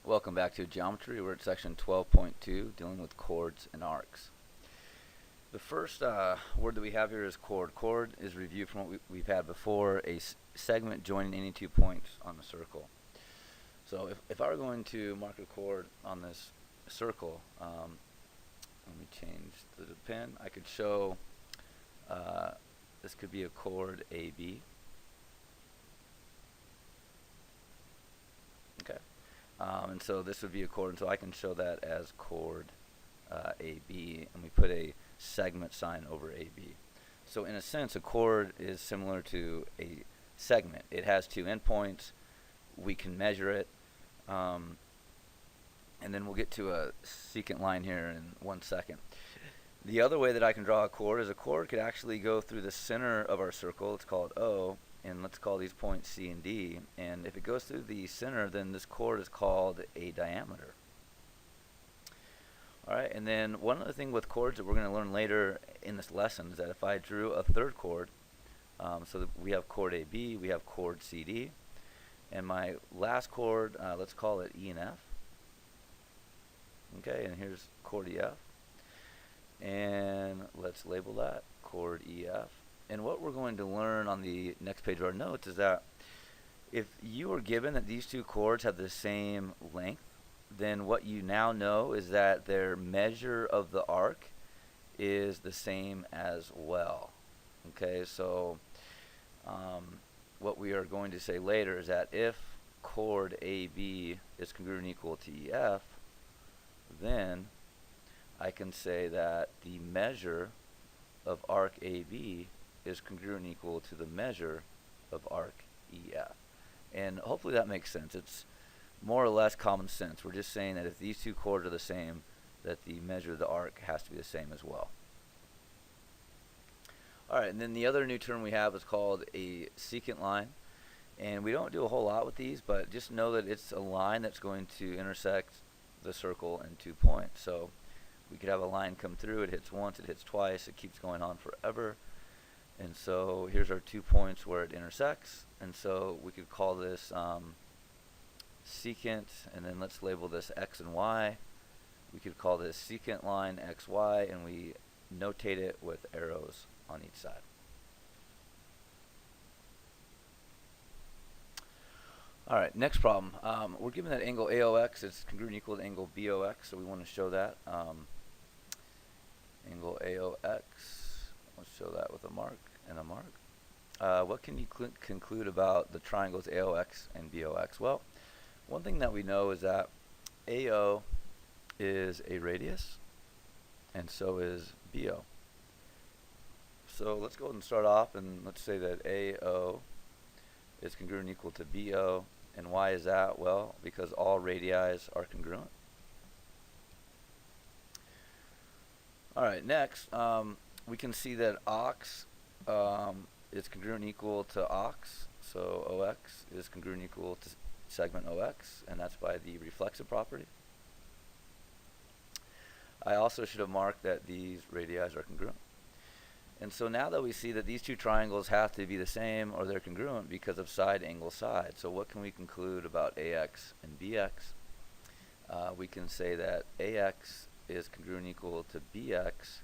Welcome back to Geometry. We're at section 12.2, dealing with chords and arcs. The first word that we have here is chord. Chord is reviewed from what we've had before, a segment joining any 2 points on the circle. So if I were going to mark a chord on this circle, let me change the pen. I could show this could be a chord AB. Okay. And so this would be a chord, and so I can show that as chord AB, and we put a segment sign over AB. So in a sense, a chord is similar to a segment. It has 2 endpoints. We can measure it, and then we'll get to a secant line here in 1 second. The other way that I can draw a chord is a chord could actually go through the center of our circle. It's called O. And let's call these points C and D. And if it goes through the center, then this chord is called a diameter. Alright, and then one other thing with chords that we're going to learn later in this lesson is that if I drew a third chord, so that we have chord AB, we have chord CD, and my last chord, let's call it E and F. Okay, and here's chord EF. And let's label that chord EF. And what we're going to learn on the next page of our notes is that if you are given that these 2 chords have the same length, then what you now know is that their measure of the arc is the same as well. Okay, so what we are going to say later is that if chord AB is congruent equal to EF, then I can say that the measure of arc AB is congruent equal to the measure of arc EF. And hopefully that makes sense. It's more or less common sense. We're just saying that if these 2 chords are the same, that the measure of the arc has to be the same as well. Alright, and then the other new term we have is called a secant line. And we don't do a whole lot with these, but just know that it's a line that's going to intersect the circle in 2 points. So we could have a line come through, it hits once, it hits twice, it keeps going on forever. And so here's our 2 points where it intersects, and so we could call this secant, and then let's label this X and Y. We could call this secant line XY, and we notate it with arrows on each side. Alright, next problem. We're given that angle AOX is congruent equal to angle BOX, so we want to show that. Angle AOX. Let's show that with a mark and a mark. What can you conclude about the triangles AOX and BOX? Well, one thing that we know is that AO is a radius, and so is BO. So let's go ahead and start off, and let's say that AO is congruent equal to BO. And why is that? Well, because all radii are congruent. Alright, next, we can see that OX is congruent equal to OX, so OX is congruent equal to segment OX, and that's by the reflexive property. I also should have marked that these radii are congruent. And so now that we see that these 2 triangles have to be the same or they're congruent because of side angle side, so what can we conclude about AX and BX? We can say that AX is congruent equal to BX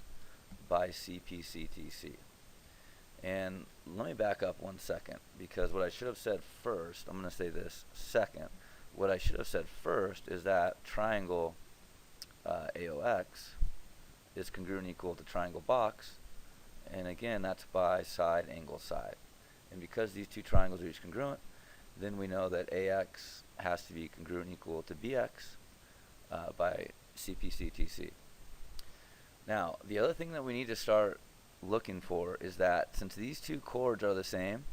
by CPCTC. And let me back up 1 second, because what I should have said first, I'm going to say this second, what I should have said first is that triangle AOX is congruent equal to triangle box, and again that's by side angle side. And because these 2 triangles are each congruent, then we know that AX has to be congruent equal to BX by CPCTC. Now, the other thing that we need to start looking for is that since these 2 chords are the same,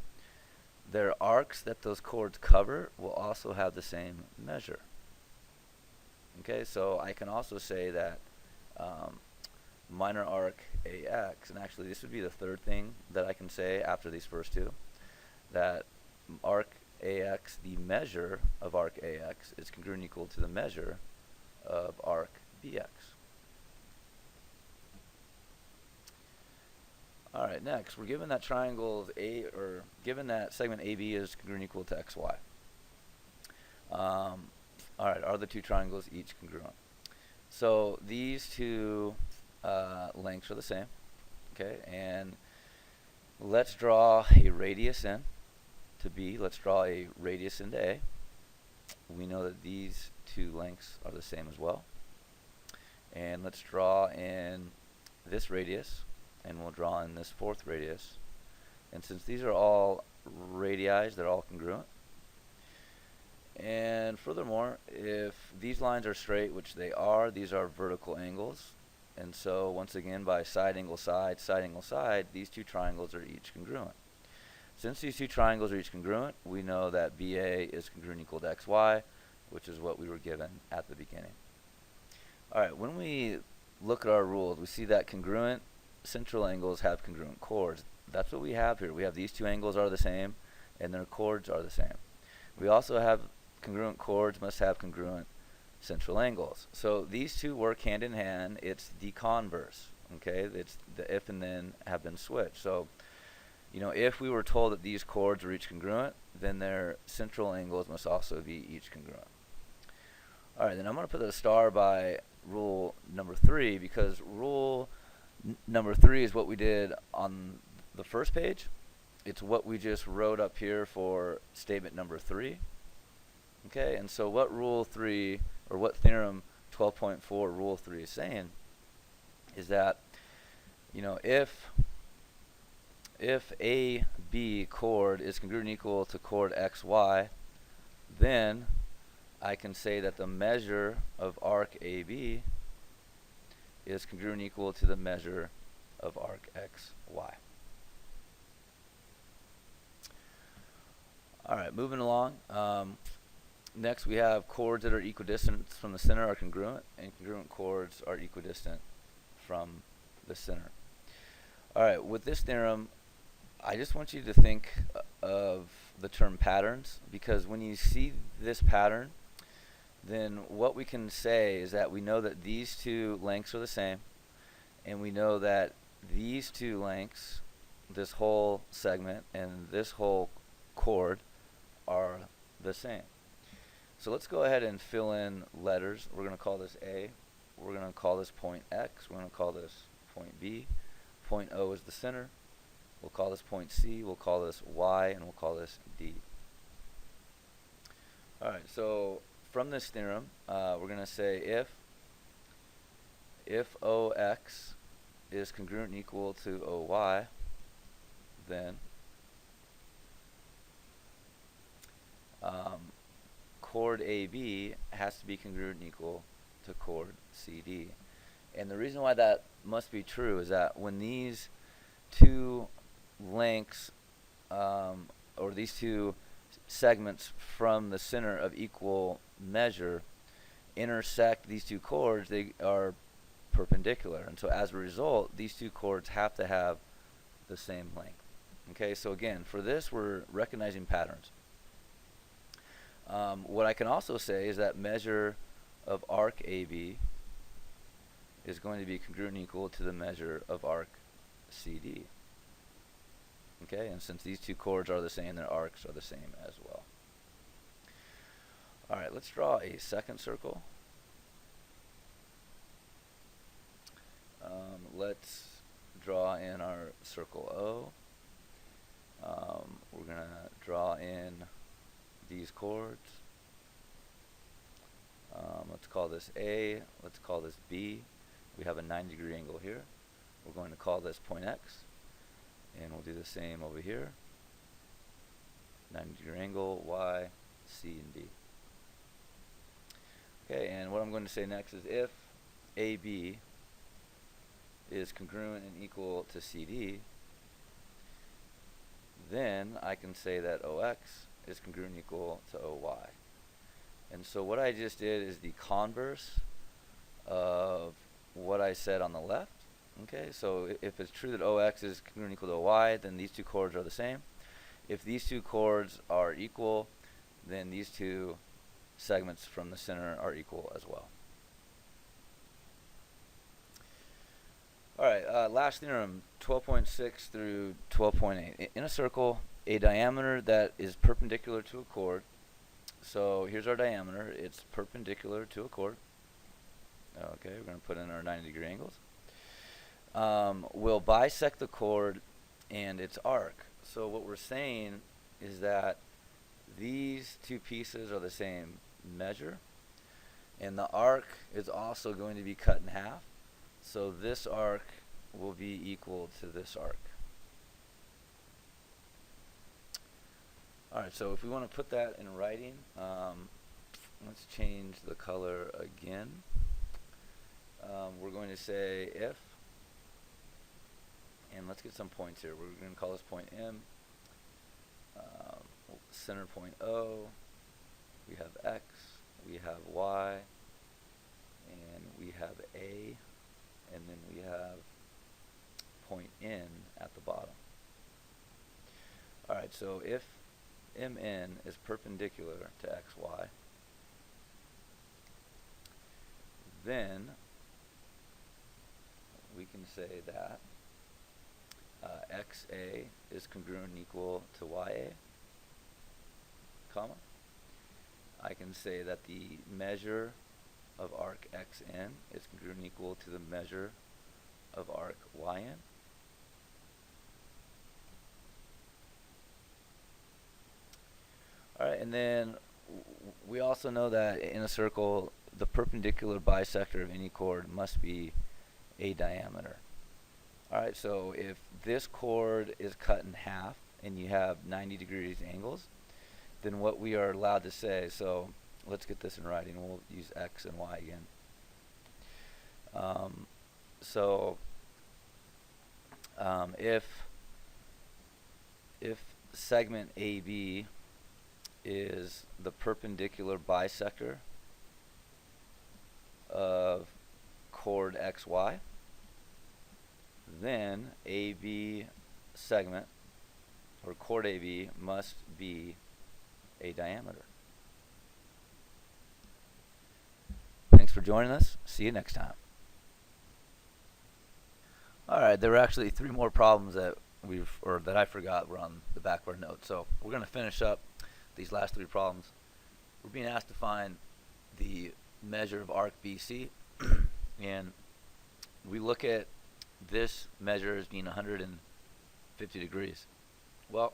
their arcs that those chords cover will also have the same measure. Okay, so I can also say that minor arc AX, and actually this would be the third thing that I can say after these first 2, that arc AX, the measure of arc AX, is congruent equal to the measure of arc BX. Alright, next, we're given that triangle given that segment AB is congruent equal to XY. All right, are the two triangles each congruent? So these two lengths are the same, okay? And let's draw a radius in to B. Let's draw a radius into A. We know that these two lengths are the same as well. And let's draw in this radius, and we'll draw in this fourth radius. And since these are all radii, they're all congruent. And furthermore, if these lines are straight, which they are, these are vertical angles. And so once again, by side angle side, side angle side, these two triangles are each congruent. Since these two triangles are each congruent, we know that BA is congruent equal to XY, which is what we were given at the beginning. All right, when we look at our rules, we see that congruent central angles have congruent chords. That's what we have here. We have these two angles are the same, and their chords are the same. We also have congruent chords must have congruent central angles. So these two work hand in hand. It's the converse, okay? It's the if and then have been switched. So, you know, if we were told that these chords are each congruent, then their central angles must also be each congruent. All right, then I'm going to put a star by rule number 3, because rule number 3 is what we did on the first page. It's what we just wrote up here for statement number 3. Okay, and so what rule 3, or what theorem 12.4 rule 3 is saying is that, you know, if AB chord is congruent equal to chord XY, then I can say that the measure of arc AB is congruent equal to the measure of arc XY. All right, moving along. Next, we have chords that are equidistant from the center are congruent, and congruent chords are equidistant from the center. All right, with this theorem, I just want you to think of the term patterns, because when you see this pattern, then what we can say is that we know that these two lengths are the same, and we know that these two lengths, this whole segment and this whole chord, are the same. So let's go ahead and fill in letters. We're going to call this A. We're going to call this point X. We're going to call this point B. Point O is the center. We'll call this point C. We'll call this Y, and we'll call this D. All right, so from this theorem, we're going to say if OX is congruent and equal to OY, then chord AB has to be congruent and equal to chord CD. And the reason why that must be true is that when these two lengths, or these two segments from the center of equal measure intersect these two chords, they are perpendicular. And so as a result, these two chords have to have the same length. Okay, so again, for this, we're recognizing patterns. What I can also say is that measure of arc AB is going to be congruent and equal to the measure of arc CD. Okay, and since these two chords are the same, their arcs are the same as well. All right, let's draw a second circle. Let's draw in our circle O. We're going to draw in these chords. Let's call this A. Let's call this B. We have a 90-degree angle here. We're going to call this point X. And we'll do the same over here. 90-degree angle, Y, C, and D. Okay, and what I'm going to say next is if AB is congruent and equal to CD, then I can say that OX is congruent and equal to OY. And so what I just did is the converse of what I said on the left. Okay, so if it's true that OX is congruent and equal to OY, then these two chords are the same. If these two chords are equal, then these two segments from the center are equal as well. All right, last theorem, 12.6 through 12.8. In a circle, a diameter that is perpendicular to a chord So here's our diameter. It's perpendicular to a chord. Okay, we're going to put in our 90-degree angles. We'll bisect the chord and its arc. So what we're saying is that these two pieces are the same measure, and the arc is also going to be cut in half. So this arc will be equal to this arc. Alright, so if we want to put that in writing, let's change the color again. We're going to say if, and let's get some points here. We're going to call this point M, center point O, we have X, we have Y, and we have A, and then we have point N at the bottom. Alright, so if MN is perpendicular to XY, then we can say that XA is congruent and equal to YA, comma. I can say that the measure of arc XN is congruent and equal to the measure of arc YN. Alright, and then we also know that in a circle, the perpendicular bisector of any chord must be a diameter. Alright, so if this chord is cut in half and you have 90 degrees angles, then what we are allowed to say, so let's get this in writing, we'll use X and Y again. If segment AB is the perpendicular bisector of chord XY, then AB segment, or chord AB, must be a diameter. Thanks for joining us. See you next time. Alright, there were actually 3 more problems that that I forgot were on the back of our notes. So we're going to finish up these last 3 problems. We're being asked to find the measure of arc BC, and we look at this measure as being 150 degrees. Well,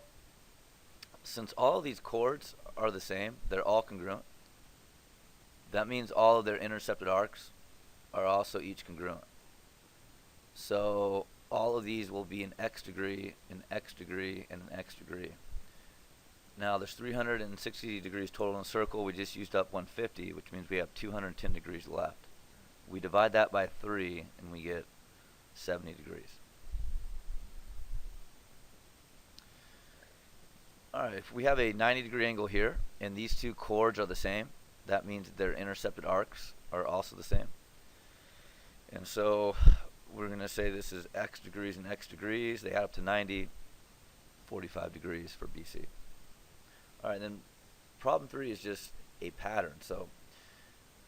since all of these chords are the same, they're all congruent, that means all of their intercepted arcs are also each congruent. So all of these will be an X degree, an X degree, and an X degree. Now there's 360 degrees total in a circle. We just used up 150, which means we have 210 degrees left. We divide that by 3 and we get 70 degrees. Alright, if we have a 90-degree angle here and these 2 chords are the same, that means their intercepted arcs are also the same. And so we're going to say this is X degrees and X degrees. They add up to 90, 45 degrees for BC. Alright, then problem 3 is just a pattern. So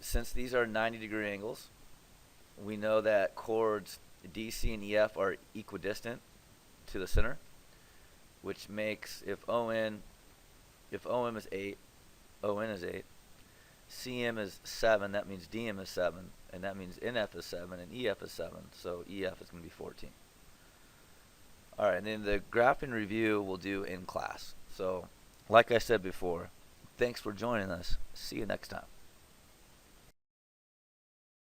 since these are 90-degree angles, we know that chords DC and EF are equidistant to the center, which makes if OM is 8, ON is 8, CM is 7, that means DM is 7, and that means NF is 7, and EF is 7, so EF is going to be 14. Alright, and then the graphing review we'll do in class. So, like I said before, thanks for joining us. See you next time.